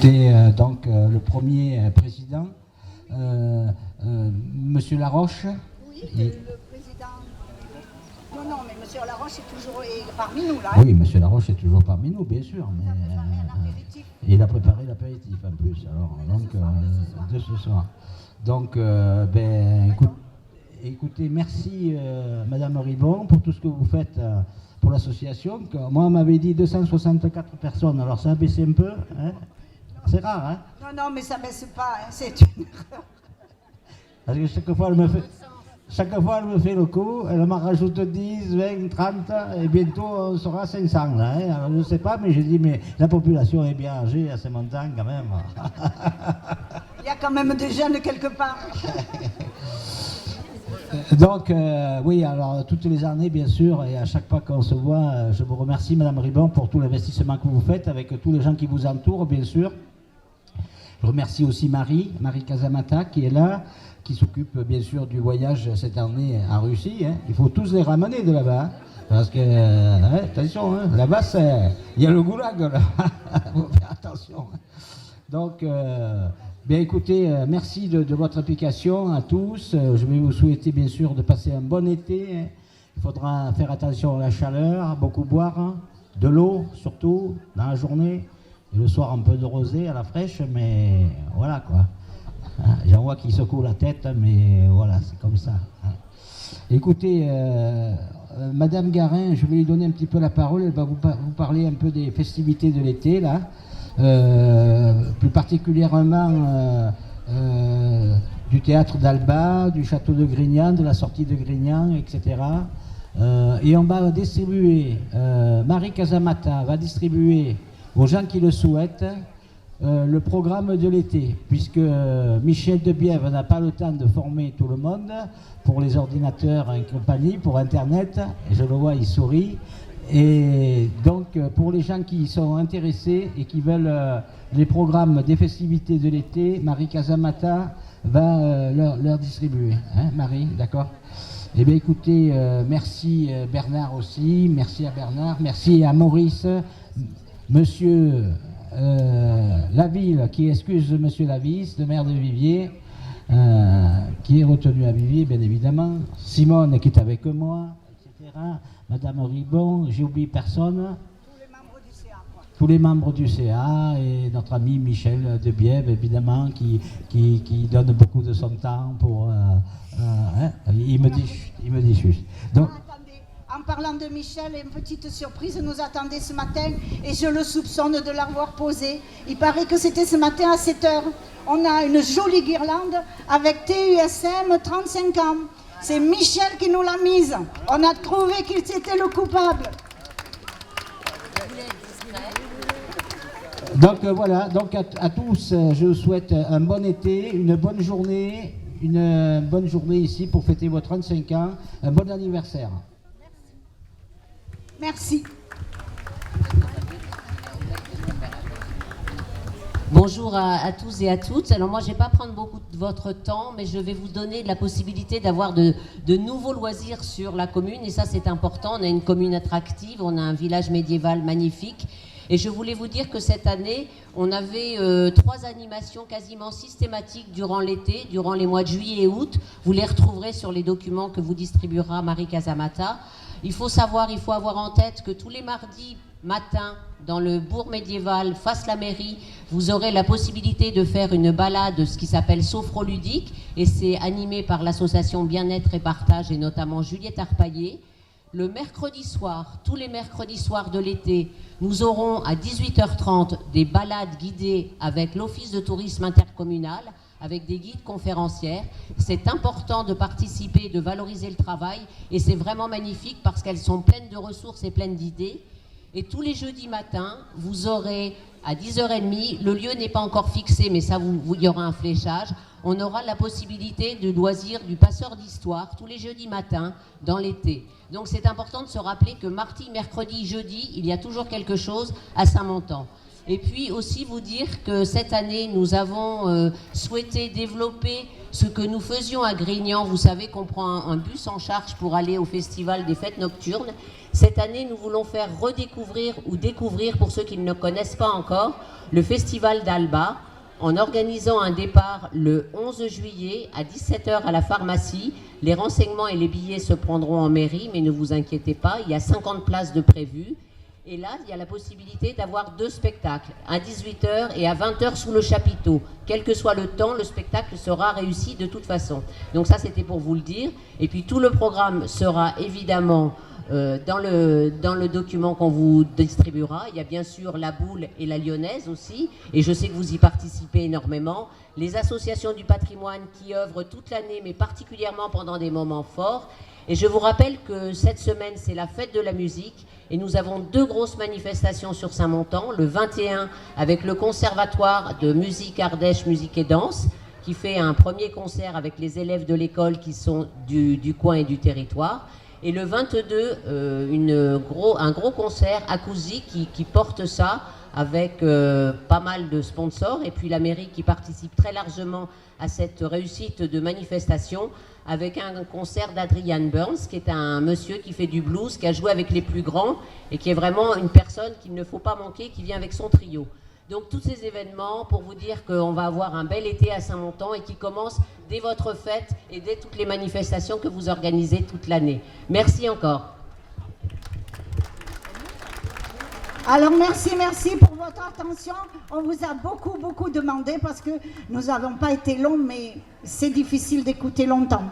écoutez, le premier président, Monsieur Laroche. Oui, le président. Non, mais Monsieur Laroche est toujours parmi nous, là. Oui, Monsieur Laroche est toujours parmi nous, bien sûr. Mais, il a préparé l'apéritif en plus, alors, de ce soir. Donc, écoutez, merci Madame Ribon pour tout ce que vous faites pour l'association. Moi, on m'avait dit 264 personnes, alors ça a baissé un peu. Hein, c'est rare, hein? Non, mais ça ne baisse pas, hein, c'est une erreur. Parce que chaque fois, elle me fait le coup, elle m'en rajoute 10, 20, 30, et bientôt on sera 500 là. Hein. Alors, je ne sais pas, mais j'ai dit, mais la population est bien âgée à ces montants quand même. Il y a quand même des jeunes quelque part. Donc, oui, alors toutes les années, bien sûr, et à chaque fois qu'on se voit, je vous remercie, Madame Ribon, pour tout l'investissement que vous faites avec tous les gens qui vous entourent, bien sûr. Je remercie aussi Marie Casamata, qui est là, qui s'occupe, bien sûr, du voyage cette année en Russie. Hein. Il faut tous les ramener de là-bas, hein, parce que, attention, hein, là-bas, il y a le goulag, là. Il faut faire attention. Donc, bien écoutez, merci de votre implication à tous. Je vais vous souhaiter bien sûr de passer un bon été. Il faudra faire attention à la chaleur, beaucoup boire, de l'eau surtout dans la journée. Et le soir un peu de rosé à la fraîche, mais voilà quoi. J'en vois qui secouent la tête, mais voilà, c'est comme ça. Écoutez, Madame Garin, je vais lui donner un petit peu la parole. Elle va vous parler un peu des festivités de l'été là. Plus particulièrement du théâtre d'Alba, du château de Grignan, de la sortie de Grignan, etc. Et on va distribuer, Marie Casamata va distribuer aux gens qui le souhaitent le programme de l'été, puisque Michel Debièvre n'a pas le temps de former tout le monde pour les ordinateurs et compagnie, pour Internet, et je le vois, il sourit. Et donc, pour les gens qui sont intéressés et qui veulent les programmes des festivités de l'été, Marie Casamata va leur distribuer. Hein, Marie, d'accord? Eh bien, écoutez, merci Bernard aussi, merci à Bernard, merci à Maurice, Monsieur Laville, qui excuse Monsieur Lavis, le maire de Viviers, qui est retenu à Viviers, bien évidemment, Simone qui est avec moi, etc., Madame Ribon, j'ai oublié personne. Tous les membres du CA et notre ami Michel Debièvre, évidemment, qui donne beaucoup de son temps pour... il me dit juste. Donc, en parlant de Michel, une petite surprise nous attendait ce matin et je le soupçonne de l'avoir posé. Il paraît que c'était ce matin à 7h. On a une jolie guirlande avec TUSM 35 ans. C'est Michel qui nous l'a mise. On a trouvé qu'il était le coupable. Donc voilà, donc à tous, je vous souhaite un bon été, une bonne journée ici pour fêter vos 35 ans, un bon anniversaire. Merci. Bonjour à tous et à toutes. Alors moi, je ne vais pas prendre beaucoup de votre temps, mais je vais vous donner la possibilité d'avoir de nouveaux loisirs sur la commune. Et ça, c'est important. On a une commune attractive, on a un village médiéval magnifique. Et je voulais vous dire que cette année, on avait 3 animations quasiment systématiques durant l'été, durant les mois de juillet et août. Vous les retrouverez sur les documents que vous distribuera Marie Casamata. Il faut avoir en tête que tous les mardis matin, dans le bourg médiéval, face la mairie, vous aurez la possibilité de faire une balade, ce qui s'appelle sophroludique, et c'est animé par l'association Bien-être et Partage, et notamment Juliette Arpaillé. Le mercredi soir, tous les mercredis soirs de l'été, nous aurons à 18h30 des balades guidées avec l'Office de tourisme intercommunal, avec des guides conférencières. C'est important de participer, de valoriser le travail, et c'est vraiment magnifique parce qu'elles sont pleines de ressources et pleines d'idées. Et tous les jeudis matins, vous aurez à 10h30, le lieu n'est pas encore fixé, mais ça, il y aura un fléchage. On aura la possibilité de loisir du passeur d'histoire tous les jeudis matins dans l'été. Donc c'est important de se rappeler que mardi, mercredi, jeudi, il y a toujours quelque chose à Saint-Montan. Et puis aussi vous dire que cette année, nous avons souhaité développer ce que nous faisions à Grignan. Vous savez qu'on prend un bus en charge pour aller au festival des fêtes nocturnes. Cette année, nous voulons faire redécouvrir ou découvrir, pour ceux qui ne connaissent pas encore, le Festival d'Alba, en organisant un départ le 11 juillet à 17h à la pharmacie. Les renseignements et les billets se prendront en mairie, mais ne vous inquiétez pas, il y a 50 places de prévues. Et là, il y a la possibilité d'avoir 2 spectacles, à 18h et à 20h sous le chapiteau. Quel que soit le temps, le spectacle sera réussi de toute façon. Donc ça, c'était pour vous le dire. Et puis tout le programme sera évidemment dans le document qu'on vous distribuera. Il y a bien sûr la Boule et la Lyonnaise aussi, et je sais que vous y participez énormément. Les associations du patrimoine qui œuvrent toute l'année, mais particulièrement pendant des moments forts. Et je vous rappelle que cette semaine, c'est la fête de la musique, et nous avons 2 grosses manifestations sur Saint-Montan. Le 21, avec le Conservatoire de musique Ardèche, musique et danse, qui fait un premier concert avec les élèves de l'école qui sont du coin et du territoire. Et le 22, un gros concert acoustique qui porte ça avec pas mal de sponsors, et puis la mairie qui participe très largement à cette réussite de manifestation avec un concert d'Adrian Burns, qui est un monsieur qui fait du blues, qui a joué avec les plus grands et qui est vraiment une personne qu'il ne faut pas manquer, qui vient avec son trio. Donc tous ces événements pour vous dire qu'on va avoir un bel été à Saint-Montan et qui commence dès votre fête et dès toutes les manifestations que vous organisez toute l'année. Merci encore. Alors merci pour votre attention. On vous a beaucoup demandé parce que nous n'avons pas été longs, mais c'est difficile d'écouter longtemps.